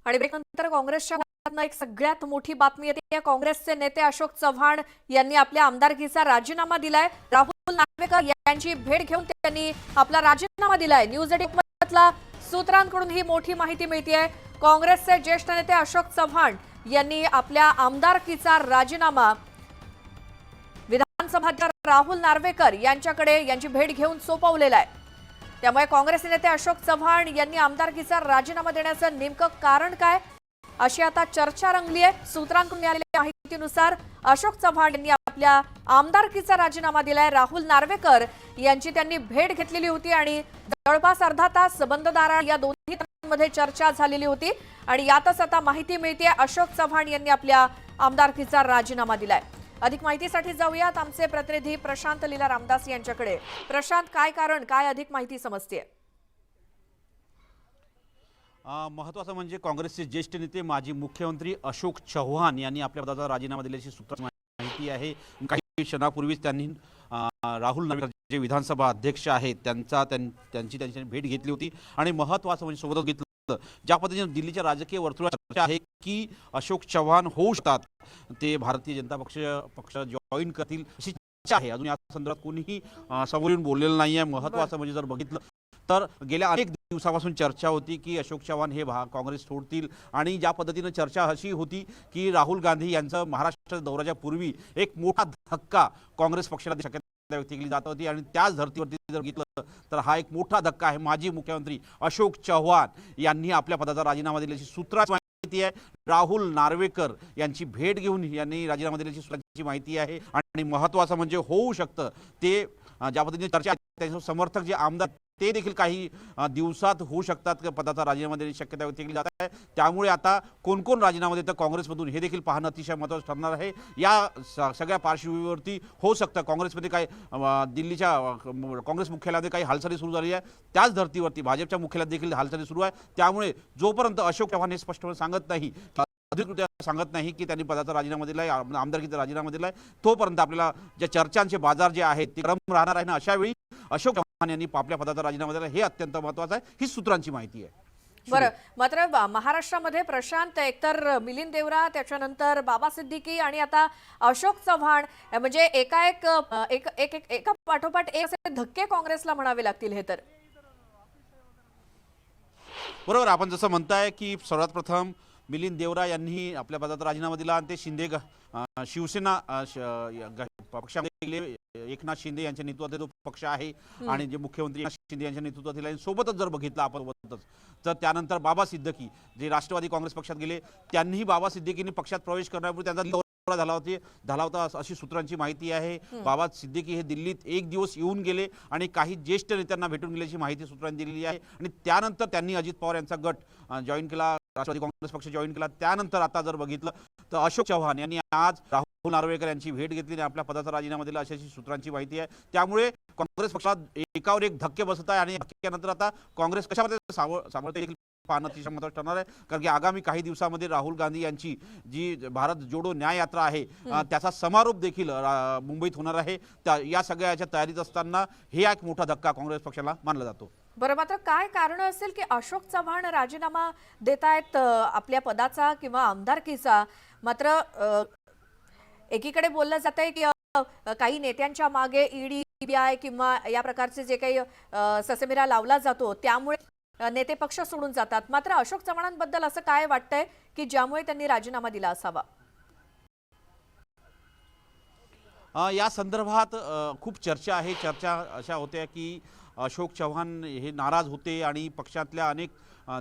आणि ब्रेकनंतर काँग्रेसच्या बातम्यांना एक सगळ्यात मोठी बातमी येते। काँग्रेसचे नेते अशोक चव्हाण यांनी आपल्या आमदारकीचा राजीनामा दिलाय। राहुल नार्वेकर यांची भेट घेऊन त्यांनी आपला राजीनामा दिलाय। न्यूज 18 सूत्रांकडून ही मोठी माहिती मिळतेय। काँग्रेसचे ज्येष्ठ नेते अशोक चव्हाण यांनी आपल्या आमदारकीचा राजीनामा विधानसभाध्यक्ष राहुल नार्वेकर यांच्याकडे यांची भेट घेऊन सोपवलेला आहे। त्यामुळे काँग्रेस नेते अशोक चव्हाण यांनी आमदारकीचा राजीनामा देण्याचं नेमकं कारण काय अशी आता चर्चा रंगली आहे। सूत्रांकडून मिळालेल्या माहितीनुसार अशोक चव्हाण यांनी आपल्या आमदारकीचा राजीनामा दिलाय। राहुल नार्वेकर यांची त्यांनी भेट घेतलेली होती आणि जवळपास अर्धा तास बंद दारात या दोन्ही मध्ये चर्चा झालेली होती आणि यातच आता माहिती मिळते अशोक चव्हाण यांनी आपल्या आमदारकीचा राजीनामा दिलाय। अधिक माहितीसाठी जाऊयात आमचे प्रतिनिधी प्रशांत लीला रामदास यांच्याकडे। प्रशांत, काय कारण, काय अधिक माहिती समजते? महत्त्वाचं म्हणजे काँग्रेसचे ज्येष्ठ नेते माजी मुख्यमंत्री अशोक चव्हाण यांनी आपल्या पदाचा राजीनामा दिल्याची सूत्रांची माहिती आहे। काही क्षणापूर्वीच त्यांनी राहुल नार्वेकर जे विधानसभा अध्यक्ष आहेत त्यांची भेट घेतली होती आणि महत्त्वाचं म्हणजे सोबतच घेतलं ज्या पद्धतीने दिल्लीच्या राजकीय वर्तुळात चर्चा आहे की अशोक चव्हाण होऊ शकतात, ते भारतीय जनता पक्ष जॉईन करतील अशी चर्चा आहे। अजून या संदर्भात कोणीही समोर येऊन बोललेलं नाही आहे। महत्त्वाचं म्हणजे जर बघितलं तर गेल्या अनेक दिवसापासून चर्चा होती की अशोक चव्हाण हे काँग्रेस सोडतील आणि ज्या पद्धतीने चर्चा अशी होती की राहुल गांधी यांचा महाराष्ट्र दौऱ्याच्या पूर्वी एक मोठा धक्का काँग्रेस पक्षाला शक्यता व्यक्त केली जात होती आणि त्याच धर्तीवरती जर घेतलं तर हा एक मोठा धक्का आहे। माजी मुख्यमंत्री अशोक चव्हाण यांनी आपल्या पदाचा राजीनामा दिल्याची सूत्रांची माहिती आहे। राहुल नार्वेकर यांची भेट घेऊन यांनी राजीनामा दिल्याची सूत्रांची माहिती आहे आणि महत्त्वाचं म्हणजे होऊ शकतं ते ज्या पद्धतीने चर्चा त्याचे समर्थक जे आमदार ते देखील काही दिवसात होऊ शकतात पदाचा राजीनामा देण्याची शक्यता व्यक्त केली जात आहे। त्यामुळे आता कोण कोण राजीनामा देतं काँग्रेसमधून हे देखील पाहणं अतिशय महत्त्वाचं ठरणार आहे। या सगळ्या पार्श्वभूमीवरती होऊ शकतं काँग्रेसमध्ये काही दिल्लीच्या काँग्रेस मुख्यालयामध्ये काही हालचाली सुरू झाली आहे, त्याच धर्तीवरती भाजपच्या मुख्यालयात देखील हालचाली सुरू आहे। त्यामुळे जोपर्यंत अशोक चव्हाण हे स्पष्टपणे सांगत नाही, अधिकृत सांगत नाही की त्यांनी पदाचा राजीनामा दिलाय, आमदारकीचा राजीनामा दिलाय, तोपर्यंत आपल्याला ज्या चर्चांचे बाजार जे आहेत ते गरम राहणार आहे ना। अशा वेळी अशोक चव्हाण यांनी आपल्या पदाचा राजीनामा दिला हे अत्यंत महत्त्वाचं आहे, ही सूत्रांची माहिती आहे। बरं, मात्र महाराष्ट्रामध्ये प्रशांत एकतर मिलिंद देवरा, त्याच्यानंतर बाबा सिद्दीकी आणि आता अशोक चव्हाण म्हणजे एका पाठोपाठ एक असे धक्के काँग्रेसला म्हणावे लागतील हे तर। बरोबर, आपण जसं म्हणताय की सर्वात प्रथम मिलिंद देवरा यांनी आपल्या पदाचा राजीनामा दिला आणि ते शिंदे शिवसेना पक्षामध्ये गेले। एकनाथ शिंदे यांच्या नेतृत्वातील जो पक्ष आहे आणि जे मुख्यमंत्री शिंदे यांच्या नेतृत्वातील आहे सोबतच जर बघितलं आपण तर त्यानंतर बाबा सिद्दीकी जे राष्ट्रवादी काँग्रेस पक्षात गेले, त्यांनीही बाबा सिद्दीकींनी पक्षात प्रवेश करण्यापूर्वी त्यांचा दौरा झाला होता अशी सूत्रांची माहिती आहे। बाबा सिद्दीकी हे दिल्लीत एक दिवस येऊन गेले आणि काही ज्येष्ठ नेत्यांना भेटून गेल्याची माहिती सूत्रांनी दिलेली आहे आणि त्यानंतर त्यांनी अजित पवार यांचा गट जॉईन केला, राष्ट्रवादी काँग्रेस पक्ष जॉईन केला। त्यानंतर आता जर बघितलं तर अशोक चव्हाण यांनी आज राहुल नार्वेकर यांची भेट घेतली आणि आपल्या पदाचा राजीनामा दिला अशी सूत्रांची माहिती आहे। त्यामुळे काँग्रेस पक्षाला एकावर एक धक्के बसत आहे आणि धक्क्यानंतर आता काँग्रेस कशामध्ये सामोरते देखील पाहणं अतिशय महत्त्वाचं ठरणार आहे, कारण की आगामी काही दिवसामध्ये राहुल गांधी यांची जी भारत जोडो न्याय यात्रा आहे त्याचा समारोप देखील मुंबईत होणार आहे। या सगळ्याच्या तयारीत असताना हे एक मोठा धक्का काँग्रेस पक्षाला मानला जातो। बरं, मात्र काय कारण असेल की अशोक चव्हाण राजीनामा देतायत आपल्या पदाचा किंवा आमदारकीचा? मात्र एकीकडे बोललं जातंय की काही नेत्यांच्या मागे ईडी, सीबीआय किंवा या प्रकारचे जे काही ससेमिरा लावला जातो त्यामुळे नेते पक्ष सोडून जातात। मात्र अशोक चव्हाणांबद्दल असं काय वाटतंय की ज्यामुळे त्यांनी राजीनामा दिला असावा? या संदर्भात खूप चर्चा आहे। चर्चा अशा होत्या की अशोक चव्हाण हे नाराज होते आणि पक्षातल्या अनेक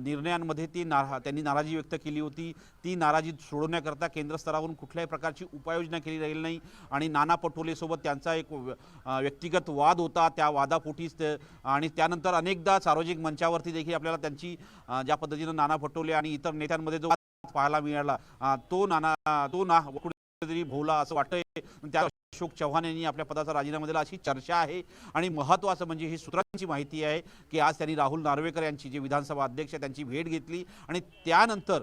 निर्णयांमध्ये त्यांनी नाराजी व्यक्त केली होती। ती नाराजी सोडवण्याकरता केंद्र स्तरावरून कुठल्याही प्रकारची उपाययोजना केली गेली नाही आणि नाना पटोलेसोबत त्यांचा एक व्यक्तिगत वाद होता, त्या वादापोटीच आणि त्यानंतर अनेकदा सार्वजनिक मंचावरती देखील आपल्याला त्यांची ज्या पद्धतीनं नाना पटोले आणि इतर नेत्यांमध्ये जो वाद पाहायला मिळाला तो कुठेतरी भोवला असं वाटतंय। त्या अशोक चव्हाण यांनी आपल्या पदाचा राजीनामा दिला अशी चर्चा आहे आणि महत्त्वाचं म्हणजे ही सूत्रांची माहिती आहे की आज त्यांनी राहुल नार्वेकर यांची जे विधानसभा अध्यक्ष त्यांची भेट घेतली आणि त्यानंतर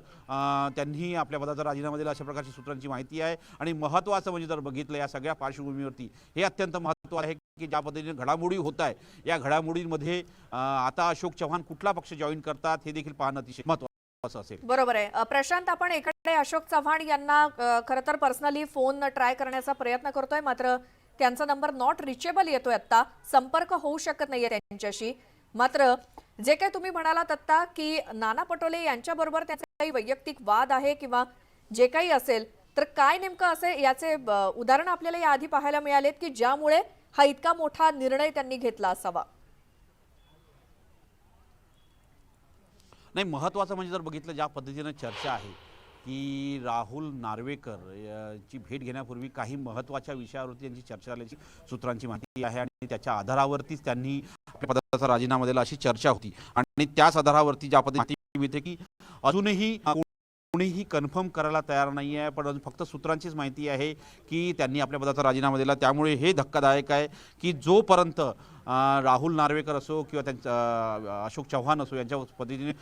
त्यांनी आपल्या पदाचा राजीनामा दिला अशा प्रकारची सूत्रांची माहिती आहे। आणि महत्त्वाचं म्हणजे जर बघितलं या सगळ्या पार्श्वभूमीवरती हे अत्यंत महत्त्वाचं आहे की ज्या पद्धतीने घडामोडी होत आहे या घडामोडींमध्ये आता अशोक चव्हाण कुठला पक्ष जॉईन करतात हे देखील पाहणं अतिशय महत्त्वाचं महत्त्वाचं असेल. बरोबर आहे. प्रशांत, आपण एकडे अशोक चव्हाण यांना खरं तर पर्सनली फोन ट्राय करण्याचा प्रयत्न करतोय, मात्र त्यांचा नंबर नॉट रिचेबल येतोय. आता संपर्क होऊ शकत नाहीये त्यांच्याशी. मात्र जे काही तुम्ही म्हणालात आता की नाना पटोले यांच्याबरोबर त्यांचे काही वैयक्तिक वाद आहे किंवा जे काही असेल, तर काय नेमकं असे याचे उदाहरण आपल्याला याआधी पाहायला मिळालेत की ज्यामुळे हा इतका मोठा निर्णय त्यांनी घेतला असावा? नाही, महत्त्वाचं म्हणजे जर बघितलं ज्या पद्धतीनं चर्चा आहे की राहुल नार्वेकर ची भेट घेण्यापूर्वी काही महत्त्वाच्या विषयावरती यांची चर्चा झाल्याची सूत्रांची माहिती आहे आणि त्याच्या आधारावरतीच त्यांनी आपल्या पदाचा राजीनामा दिला अशी चर्चा होती. आणि त्याच आधारावरती ज्या पद्धतीने माहिती मिळते की अजूनही कोणीही कन्फर्म करायला तयार नाही आहे, पण फक्त सूत्रांचीच माहिती आहे की त्यांनी आपल्या पदाचा राजीनामा दिला. त्यामुळे हे धक्कादायक आहे की जोपर्यंत राहुल नार्वेकर असो किंवा त्यांचा अशोक चव्हाण असो यांच्या पद्धतीने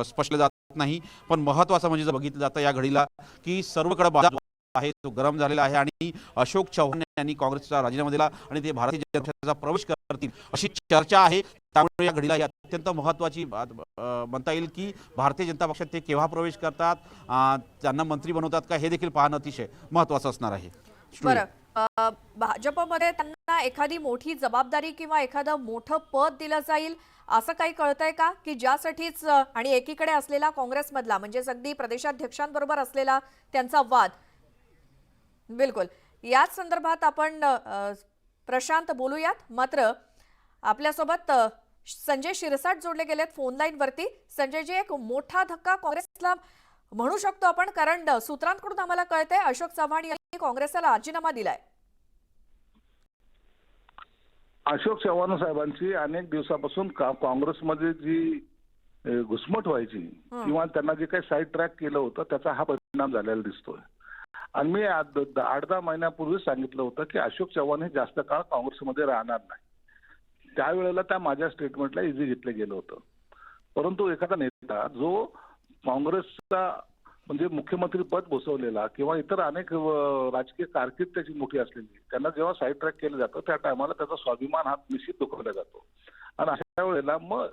स्पष्ट जात नाही. पण महत्त्वाचं म्हणजे जर बघितलं जातं या घडीला की सर्वकडे बाजार आहे तो गरम झालेला आहे आणि अशोक चव्हाण यांनी काँग्रेसचा राजीनामा दिला आणि ते भारतीय जनता पक्षाचा प्रवेश करतील अशी चर्चा आहे. त्यामुळे या घडीला ही अत्यंत महत्त्वाची म्हणता येईल की भारतीय जनता पक्षात ते केव्हा प्रवेश करतात, त्यांना मंत्री बनवतात का, हे देखील पाहणं अतिशय महत्त्वाचं असणार आहे. बरं, भाजपमध्ये त्यांना एखादी मोठी जबाबदारी किंवा एखादं मोठं पद दिलं जाईल असं काही कळतंय का, की ज्यासाठीच आणि एकीकडे असलेला काँग्रेसमधला म्हणजे अगदी प्रदेशाध्यक्षांबरोबर असलेला त्यांचा वाद? बिलकुल, याच संदर्भात आपण प्रशांत बोलूयात. मात्र आपल्यासोबत संजय शिरसाट जोडले गेलेत फोन लाईन वरती. संजयजी, एक मोठा धक्का काँग्रेसला म्हणू शकतो आपण, कारण सूत्रांकडून आम्हाला कळतंय अशोक चव्हाण यांनी काँग्रेसला राजीनामा दिलाय. अशोक चव्हाण साहेबांची अनेक दिवसापासून काँग्रेसमध्ये जी घुसमट व्हायची किंवा त्यांना जे काही साईड ट्रॅक केलं होतं त्याचा हा परिणाम झालेला दिसतोय. आणि मी 8-10 महिन्यापूर्वी सांगितलं होतं की अशोक चव्हाण हे जास्त काळ काँग्रेसमध्ये राहणार नाही. त्यावेळेला त्या माझ्या स्टेटमेंटला इझी घेतलं गेलं होतं. परंतु एखादा नेता जो काँग्रेसचा म्हणजे मुख्यमंत्री पद भूषवलेला किंवा इतर अनेक राजकीय कारकीर्द त्याची मोठी असलेली, त्यांना जेव्हा साईड ट्रॅक केलं जातं त्या टायमाला त्याचा स्वाभिमान हा निश्चित दुखावला जातो. आणि अशा वेळेला मग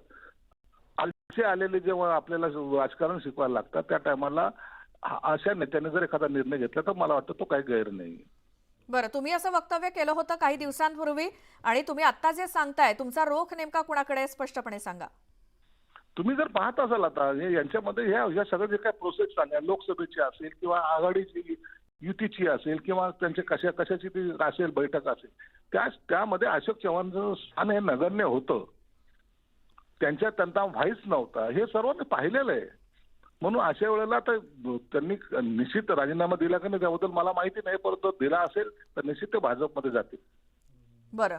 आलचे आलेले जेव्हा आपल्याला राजकारण शिकवायला लागतात त्या टायमाला अशा नेत्याने जर एखादा निर्णय घेतला तर मला वाटतं तो काही गैर नाही. बरं, तुम्ही असं वक्तव्य केलं होतं काही दिवसांपूर्वी आणि तुम्ही आता जे सांगताय तुमचा रोख नेमका कुणाकडे स्पष्टपणे सांगा. तुम्ही जर पाहत असाल आता यांच्यामध्ये ह्या सगळं जे काही प्रोसेस सांगा, लोकसभेची असेल किंवा आघाडीची युतीची असेल किंवा त्यांचे कशाची ती असेल बैठक असेल, त्यामध्ये अशोक चव्हाणचं स्थान हे नगण्य होतं. त्यांना व्हाईस नव्हता, हे सर्वांनी पाहिलेलं आहे. म्हणून अशा वेळेला तर त्यांनी निश्चित राजीनामा दिला का नाही त्याबद्दल मला माहिती नाही, परंतु दिला असेल तर निश्चित ते भाजपमध्ये जातील. बरं,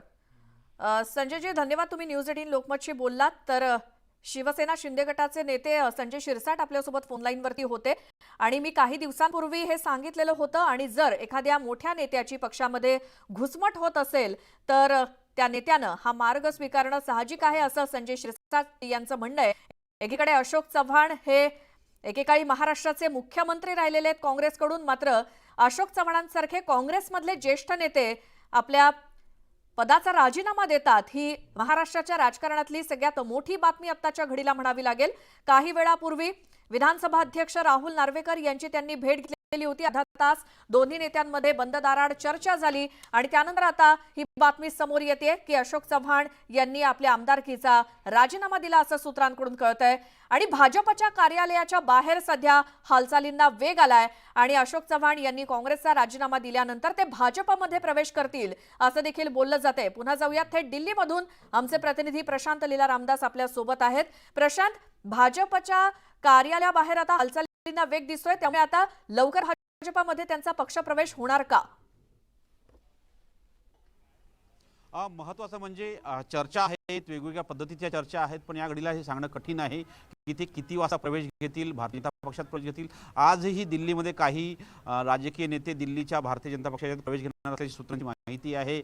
संजयजी धन्यवाद, तुम्ही न्यूज 18 लोकमतशी बोललात. तर शिवसेना शिंदे गटाचे नेते संजय शिरसाट आपल्यासोबत फोन लाईन वरती होते आणि मी काही दिवसांपूर्वी हे सांगितलेलं होतं. आणि जर एखाद्या मोठ्या नेत्याची पक्षामध्ये घुसमट होत असेल तर त्या नेत्यानं हा मार्ग स्वीकारणं साहजिक आहे असं संजय शिरसाट यांचं म्हणणं आहे. एकीकडे अशोक चव्हाण हे एकेकाळी महाराष्ट्राचे मुख्यमंत्री राहिलेले आहेत काँग्रेसकडून, मात्र अशोक चव्हाणांसारखे काँग्रेसमधले ज्येष्ठ नेते आपल्या पदाचा राजीनामा देतात. ही महाराष्ट्राच्या राजकारणातली सगळ्यात मोठी बातमी आत्ताच्या घडीला म्हणावी लागेल. काही वेळापूर्वी विधानसभा अध्यक्ष राहुल नार्वेकर यांची त्यांनी भेट घेतलेली होती. अर्धा तास दोन्ही नेत्यांमध्ये बंद दाराआड चर्चा झाली आणि त्यानंतर आता ही बातमी समोर येते की अशोक चव्हाण यांनी आपल्या आमदारकीचा राजीनामा दिला असं सूत्रांकडून कळतंय. आणि भाजपच्या कार्यालयाच्या बाहेर सध्या हालचालींना वेग आलाय आणि अशोक चव्हाण यांनी काँग्रेसचा राजीनामा दिल्यानंतर ते भाजपमध्ये प्रवेश करतील असं देखील बोललं जातंय. पुन्हा जाऊयात थेट दिल्लीमधून आमचे प्रतिनिधी प्रशांत लीला रामदास आपल्या सोबत आहेत. प्रशांत, भाजपच्या कार्यालयाबाहेर आता हालचालींना वेग दिसतोय, त्यामुळे आता लवकर भाजपमध्ये त्यांचा पक्षप्रवेश होणार का? महत्त्वाचं म्हणजे चर्चा आहेत, वेगवेगळ्या पद्धतीच्या चर्चा आहेत, पण या घडीला हे सांगणं कठीण आहे की ते किती वाजता प्रवेश घेतील, भारतीय जनता पक्षात प्रवेश घेतील. आजही दिल्लीमध्ये काही राजकीय नेते दिल्लीच्या भारतीय जनता पक्षात प्रवेश घेणार असल्याची सूत्रांची माहिती आहे.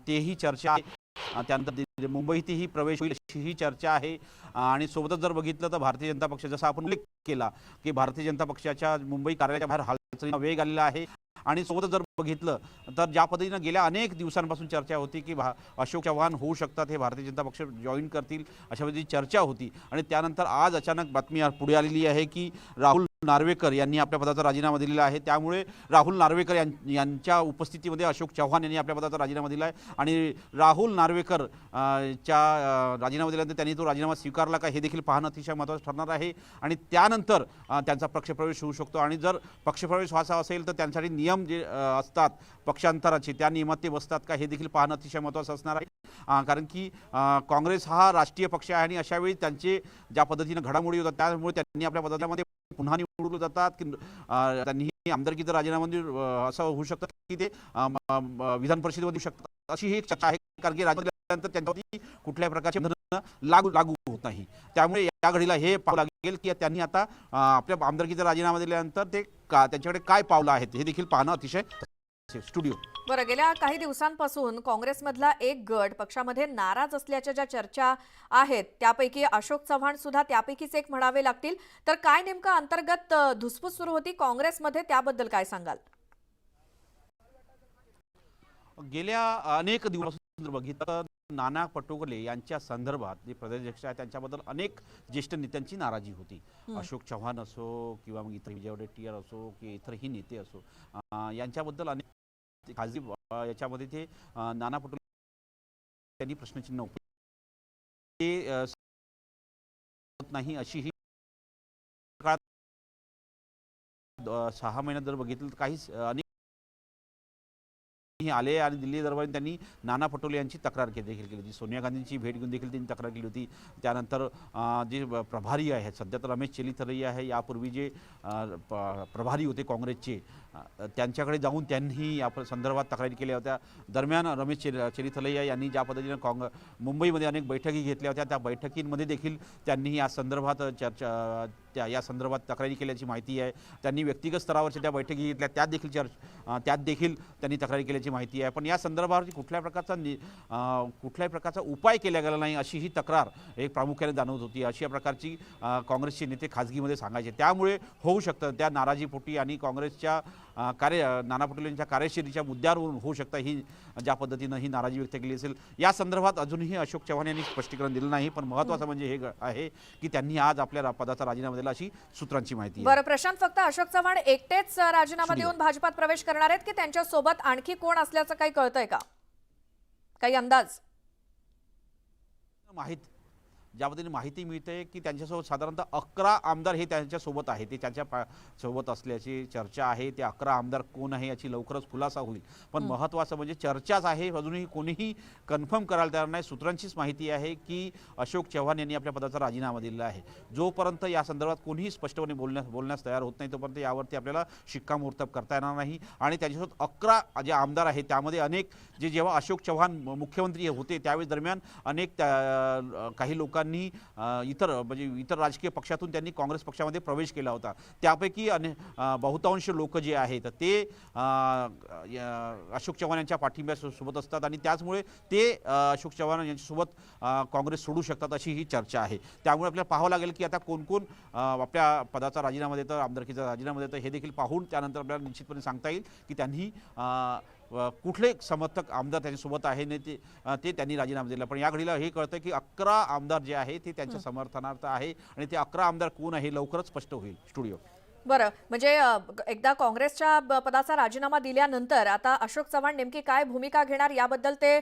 तेही चर्चा आहे. त्यानंतर मुंबईतही प्रवेश होईल अशी ही चर्चा आहे। आणि सोबतच जर बघितलं तर भारतीय जनता पक्ष, जसा आपण उल्लेख केला की भारतीय जनता पक्षाच्या मुंबई कार्यालयाच्या बाहेर हालचालींना वेग आलेला आहे। आणि सोबतच जर बघितलं तर ज्या पद्धतीनं गेल्या अनेक दिवसांपासून चर्चा होती की अशोक चव्हाण होऊ शकतात, हे भारतीय जनता पक्ष जॉईन करतील अशा पद्धतीची चर्चा होती। आणि त्यानंतर आज अचानक बातमी पुढे आलेली आहे की राहुल नार्वेकर यांनी आपल्या पदाचा राजीनामा दिलेला आहे। त्यामुळे राहुल नार्वेकर यांच्या उपस्थितीमध्ये अशोक चव्हाण यांनी आपल्या पदाचा राजीनामा दिला आहे। आणि राहुल नार्वेकर च्या राजीनामा दिल्यानंतर त्यांनी तो राजीनामा स्वीकारला का हे देखील पाहणं अतिशय महत्त्वाचं ठरणार आहे। आणि त्यानंतर त्यांचा पक्षप्रवेश होऊ शकतो। आणि जर पक्षप्रवेश व्हायचा असेल तर त्यांसाठी नियम जे असतात पक्षांतराचे, त्या नियमात ते बसतात का हे देखील पाहणं अतिशय महत्त्वाचं असणार आहे। कारण की काँग्रेस हा राष्ट्रीय पक्ष आहे आणि अशावेळी त्यांचे ज्या पद्धतीनं घडामोडी होतात त्यामुळे त्यांनी आपल्या पदामध्ये पुन्हा निवडले जातात की त्यांनी आमदारकीचा राजीनामा असं होऊ शकतं की ते विधान परिषदेमध्ये देऊ शकतात, अशी ही एक चर्चा आहे। कारण की राजीनाम्यानंतर त्यांच्यावरती कुठल्याही प्रकारचे बंधनं लागू होत नाही। त्यामुळे या घडीला हे पाहावं लागेल की त्यांनी आता आपल्या आमदारकीचा राजीनामा दिल्यानंतर ते त्यांच्याकडे काय पावलं आहेत हे देखील पाहणं अतिशय स्टुडिओ। बरं, गेल्या काही दिवसांपासून काँग्रेसमधला एक गट पक्षामध्ये नाराज असल्याच्या ज्या चर्चा आहेत त्यापैकी अशोक चव्हाण सुद्धा त्यापैकीच एक म्हणावे लागतील। तर काय नेमका अंतर्गत धुसफूस सुरू होती काँग्रेसमध्ये, त्याबद्दल काय सांगाल? गेल्या अनेक दिवसांपासून जर बघितलं तर नाना पटोले यांच्या संदर्भात जे प्रदेशाध्यक्ष आहेत त्यांच्याबद्दल अनेक ज्येष्ठ नेत्यांची नाराजी होती। अशोक चव्हाण असो किंवा मग इतर विजय वडेट्टीवार असो की इतरही नेते असो, यांच्याबद्दल अनेक खासगी याच्यामध्ये ते नाना पटोले त्यांनी प्रश्नचिन्ह ते नाही अशी ही 6 महिन्यात जर बघितलं तर काही अनेक आले आणि दिल्ली दरबारी त्यांनी नाना पटोले यांची तक्रार देखील केली होती। सोनिया गांधींची भेट घेऊन देखील त्यांनी तक्रार केली होती। त्यानंतर जे प्रभारी आहेत सध्या तर रमेश चेलीथरैया आहे, यापूर्वी जे प्रभारी होते काँग्रेसचे त्यांच्याकडे जाऊन त्यांनी या संदर्भात तक्रारी केल्या होत्या। दरम्यान रमेश चेलीथरैया यांनी ज्या पद्धतीने मुंबईमध्ये अनेक बैठकी घेतल्या होत्या त्या बैठकींमध्ये देखील त्यांनी या संदर्भात या संदर्भात तक्रारी केल्याची माहिती आहे। त्यांनी व्यक्तिगत स्तरावरच्या त्या बैठकी घेतल्या त्यात देखील त्यांनी तक्रारी केल्याची माहिती आहे। पण या संदर्भात कुठल्याही प्रकारचा उपाय केला गेला नाही अशी ही तक्रार एक प्रामुख्याने जाणवत होती। अशा प्रकारची काँग्रेसचे नेते खासगीमध्ये सांगायचे। त्यामुळे होऊ शकतं त्या नाराजीपोटी आणि काँग्रेसच्या नाना पटोले यांच्या कार्यशैलीच्या मुद्द्यावरून होऊ शकतं ही ज्या पद्धतीनं ही नाराजी व्यक्त केली असेल। या संदर्भात अजूनही अशोक चव्हाण यांनी स्पष्टीकरण दिलं नाही। पण महत्त्वाचं म्हणजे हे आहे की त्यांनी आज आपल्या पदाचा राजीनामा दिला अशी सूत्रांची माहिती आहे। बरं प्रशांत, फक्त अशोक चव्हाण एकटेच राजीनामा देऊन भाजपात प्रवेश करणार आहेत की त्यांच्या सोबत आणखी कोण असल्याचं काही कळतंय का? काही अंदाज? ज्या पद्धतीने माहिती मिळते की त्यांच्यासोबत साधारणतः 11 आमदार हे त्यांच्यासोबत आहे, ते त्यांच्या सोबत असल्याची चर्चा आहे। ते 11 आमदार कोण आहे याची लवकरच खुलासा होईल। पण महत्त्वाचं म्हणजे चर्चाच आहे, अजूनही कोणीही कन्फर्म करायला तयार नाही। सूत्रांचीच माहिती आहे की अशोक चव्हाण यांनी आपल्या पदाचा राजीनामा दिलेला आहे। जोपर्यंत या संदर्भात कोणीही स्पष्टपणे बोलण्यास तयार होत नाही तोपर्यंत यावरती आपल्याला शिक्कामोर्तब करता येणार नाही। आणि त्याच्यासोबत 11 जे आमदार आहेत त्यामध्ये अनेक जेव्हा अशोक चव्हाण मुख्यमंत्री होते त्यावेळेस दरम्यान अनेक काही लोकांनी इतर राजकीय पक्षातून त्यांनी काँग्रेस पक्षामध्ये प्रवेश केला होता। त्यापैकी बहुतांश लोक जे आहेत ते अशोक चव्हाण यांच्या पाठिंब्यासोबत असतात आणि त्याचमुळे ते अशोक चव्हाण यांच्यासोबत काँग्रेस सोडू शकतात अशी ही चर्चा आहे। त्यामुळे आपल्याला पाहावं लागेल की आता कोण कोण आपल्या पदाचा राजीनामा देतं, आमदारकीचा राजीनामा देतं हे देखील पाहून त्यानंतर आपल्याला निश्चितपणे सांगता येईल की त्यांनी कुठले समर्थक आमदार त्यांच्यासोबत आहे ते त्यांनी राजीनामा दिला। पण या घडीला हे कळतं की 11 आमदार जे आहे ते त्यांच्या समर्थनार्थ आहे आणि ते 11 आमदार कोण आहे लवकरच स्पष्ट होईल। स्टुडिओ। बरं, म्हणजे एकदा काँग्रेसच्या पदाचा राजीनामा दिल्यानंतर आता अशोक चव्हाण नेमकी काय भूमिका घेणार याबद्दल ते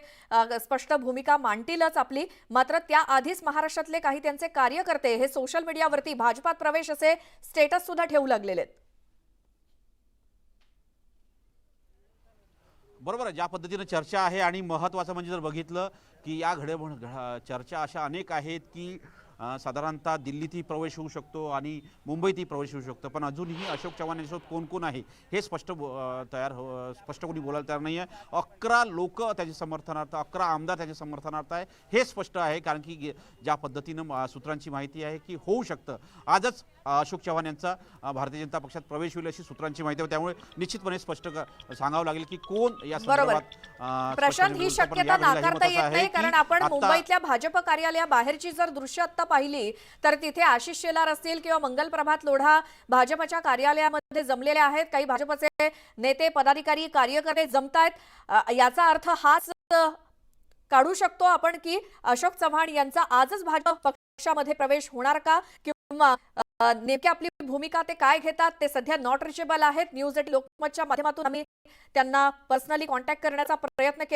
स्पष्ट भूमिका मांडतीलच आपली। मात्र त्याआधीच महाराष्ट्रातले काही त्यांचे कार्यकर्ते हे सोशल मीडियावरती भाजपात प्रवेश असे स्टेटस सुद्धा ठेवू लागलेले आहेत। बरोबर आहे, ज्या पद्धतीने चर्चा आहे। आणि महत्त्वाचं म्हणजे जर बघितलं की या चर्चा अशा अनेक आहेत की साधारणतः दिल्लीतही प्रवेश होऊ शकतो आणि मुंबईतही प्रवेश होऊ शकतो, पण अजूनही अशोक चव्हाण यांच्यासोबत कोण कोण आहे हे स्पष्ट स्पष्ट कोणी बोलायला तयार नाही आहे. 11 लोक त्याच्या समर्थनार्थ, 11 आमदार त्याच्या समर्थनार्थ आहे हे स्पष्ट आहे, कारण की ज्या पद्धतीनं सूत्रांची माहिती आहे की होऊ शकतं आजच अशोक चव्हाण यांचा भारतीय जनता पक्षात प्रवेश होईल अशी सूत्रांची माहिती आहे. त्यामुळे निश्चितपणे स्पष्ट सांगावं लागेल की कोण या संदर्भात प्रशांत, ही शक्यता नाकारता येत नाही, कारण आपण मुंबईतल्या भाजप कार्यालयाबाहेरची जर दृश्य आता पाहिली तर तिथे आशिष शेलार असतील किंवा मंगल प्रभात लोढा भाजपच्या कार्यालयामध्ये जमलेले आहेत. काही भाजपचे नेते, पदाधिकारी, कार्यकर्ते जमतायत. याचा अर्थ हाच काढू शकतो आपण की अशोक चव्हाण यांचा आजच भाजप पक्षामध्ये प्रवेश होणार का, किंवा नेमकी आपली भूमिका ते काय घेतात ते सध्या नॉट रिचेबल आहेत. न्यूज 8 लोकमतच्या माध्यमातून आम्ही त्यांना पर्सनली कॉन्टॅक्ट करण्याचा प्रयत्न केला.